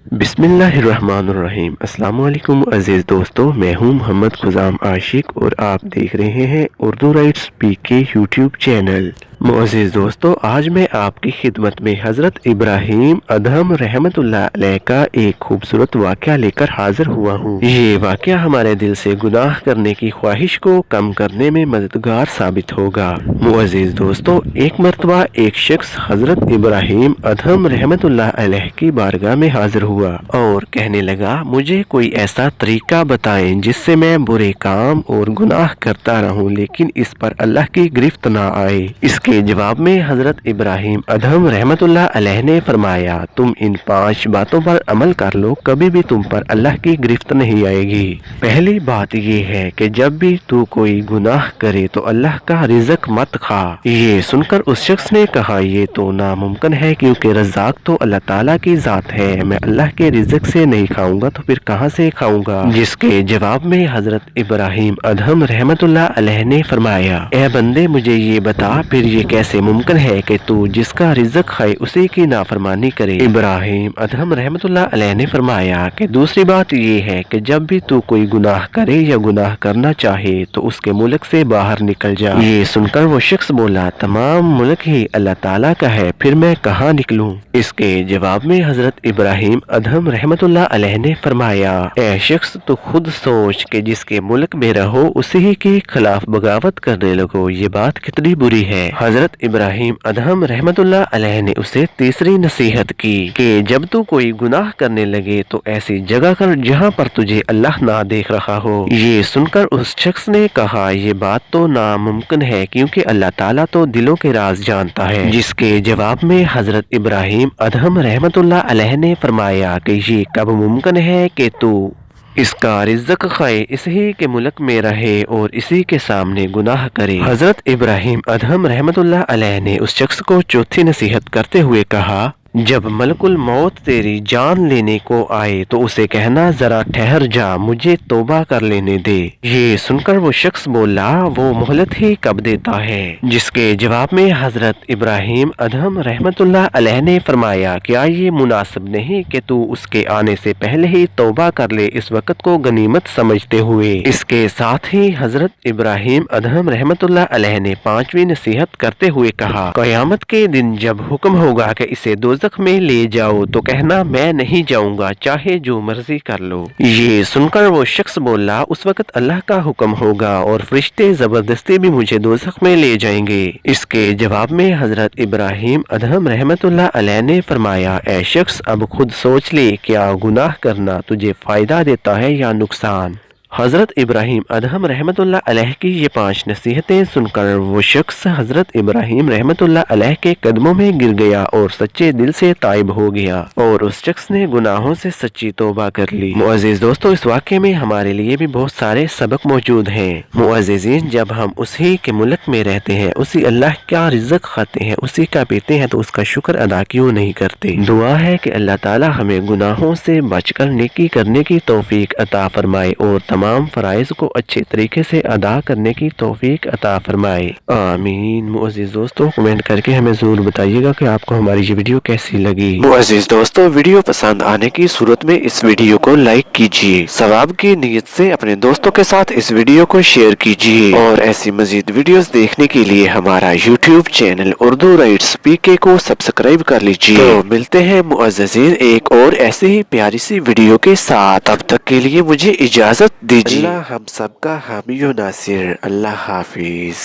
बिस्मिल्लाहिर्रहमानिर्रहीम। अस्सलाम वालेकुम अजीज दोस्तों, मैं हूं मोहम्मद खुजाम आशिक और आप देख रहे हैं उर्दू राइट्स पीके यूट्यूब चैनल। मुअज़्ज़िज़ दोस्तों, आज मैं आपकी खिदमत में हज़रत इब्राहीम अदहम रहमतुल्लाह अलैह का एक खूबसूरत वाक़या लेकर हाजिर हुआ हूँ। ये वाक़या हमारे दिल से गुनाह करने की ख्वाहिश को कम करने में मददगार साबित होगा। मुअज़्ज़िज़ दोस्तों, एक मरतबा एक शख्स हज़रत इब्राहीम अदहम रहमतुल्लाह अलैह की बारगाह में हाजिर हुआ और कहने लगा, मुझे कोई ऐसा तरीका बताएं जिससे मैं बुरे काम और गुनाह करता रहूं लेकिन इस पर अल्लाह की गिरफ्त ना आए। के जवाब में हजरत इब्राहीम अदहम रहमतुल्लाह अलैह ने फरमाया, तुम इन 5 बातों पर अमल कर लो, कभी भी तुम पर अल्लाह की गिरफ्त नहीं आएगी। पहली बात ये है कि जब भी तू कोई गुनाह करे तो अल्लाह का रिज़्क मत खा। ये सुनकर उस शख्स ने कहा, ये तो नामुमकिन है क्योंकि रज़्ज़ाक तो अल्लाह ताला की ज़ात है, मैं अल्लाह के रिज़्क से नहीं खाऊंगा तो फिर कहाँ से खाऊंगा। जिसके जवाब में हजरत इब्राहीम अदहम रहमतुल्लाह अलैह ने फरमाया, ए बंदे, मुझे ये बता फिर ये कैसे मुमकिन है कि तू जिसका रिज़्क खाए उसी की नाफरमानी करे। इब्राहीम अदहम रहमतुल्लाह अलैह ने फरमाया कि दूसरी बात ये है कि जब भी तू कोई गुनाह करे या गुनाह करना चाहे तो उसके मुल्क से बाहर निकल जा। ये सुनकर वो शख्स बोला, तमाम मुल्क ही अल्लाह ताला का है, फिर मैं कहाँ निकलूं। इसके जवाब में हजरत इब्राहीम अदहम रहमतुल्लाह अलैह ने फरमाया, ए शख्स, तू खुद सोच कि जिसके मुल्क में रहो उसी के खिलाफ बगावत करने लगो, ये बात कितनी बुरी है। हजरत इब्राहीम अदहम रहमतुल्लाह अलैह ने उसे तीसरी नसीहत की कि जब तू कोई गुनाह करने लगे तो ऐसी जगह कर जहाँ पर तुझे अल्लाह ना देख रहा हो। ये सुनकर उस शख्स ने कहा, ये बात तो नामुमकिन है क्योंकि अल्लाह ताला तो दिलों के राज जानता है। जिसके जवाब में हजरत इब्राहीम अदहम रहमतुल्लाह अलैह ने फरमाया कि ये कब मुमकिन है कि तू इसका रिज़्क खाए, इसी के मुल्क में रहे और इसी के सामने गुनाह करे। हजरत इब्राहीम अदहम रहमतुल्लाह अलैह ने उस शख्स को चौथी नसीहत करते हुए कहा, जब मलकुल मौत तेरी जान लेने को आए तो उसे कहना, जरा ठहर जा, मुझे तौबा कर लेने दे। ये सुनकर वो शख्स बोला, वो मोहलत ही कब देता है। जिसके जवाब में हजरत इब्राहीम अदहम रहमतुल्लाह अलैह ने फरमाया, क्या ये मुनासिब नहीं कि तू उसके आने से पहले ही तौबा कर ले, इस वक्त को गनीमत समझते हुए। इसके साथ ही हजरत इब्राहीम अदहम रहमतुल्लाह अलैह ने 5वीं नसीहत करते हुए कहा, क़यामत के दिन जब हुक्म होगा कि इसे दोज़ख में ले जाओ तो कहना, मैं नहीं जाऊंगा, चाहे जो मर्जी कर लो। ये सुनकर वो शख्स बोला, उस वक्त अल्लाह का हुक्म होगा और फरिश्ते जबरदस्ती भी मुझे दोज़ख में ले जाएंगे। इसके जवाब में हजरत इब्राहीम अदहम रहमतुल्लाह अलैह ने फरमाया, ए शख्स, अब खुद सोच ले, क्या गुनाह करना तुझे फायदा देता है या नुकसान। हजरत इब्राहीम अदहम रहमतुल्लाह अलैह की ये 5 नसीहतें सुनकर वो शख्स हजरत इब्राहीम रहमतुल्लाह अलैह के कदमों में गिर गया और सच्चे दिल से ताइब हो गया और उस शख्स ने गुनाहों से सच्ची तौबा कर ली। मुअज़्ज़िज़ दोस्तों, इस वाक़े में हमारे लिए भी बहुत सारे सबक मौजूद हैं। मुअज़्ज़िज़ीन, जब हम उसी के मुल्क में रहते हैं, उसी अल्लाह का रिज़्क खाते हैं, उसी का पीते हैं तो उसका शुक्र अदा क्यों नहीं करते। दुआ है कि अल्लाह ताला हमें गुनाहों से बचकर नेकी करने की तौफीक अता फरमाए और तमाम फराइज़ को अच्छे तरीके से अदा करने की तौफीक अता फरमाए, आमीन। मुअज़्ज़िज़ दोस्तों, कमेंट करके हमें जरूर बताइएगा कि आपको हमारी ये वीडियो कैसी लगी। मुअज़्ज़िज़ दोस्तों, वीडियो पसंद आने की सूरत में इस वीडियो को लाइक कीजिए, सवाब की नीयत से अपने दोस्तों के साथ इस वीडियो को शेयर कीजिए और ऐसी मजीद वीडियोस देखने के लिए हमारा यूट्यूब चैनल उर्दू राइट्स पीके को सब्सक्राइब कर लीजिए। तो मिलते हैं मुअज़्ज़िज़ीन एक और ऐसी ही प्यारी सी वीडियो के साथ, तब तक के लिए मुझे इजाजत दीजिए। अल्लाह हम सबका हामी व नासिर। अल्लाह हाफिज।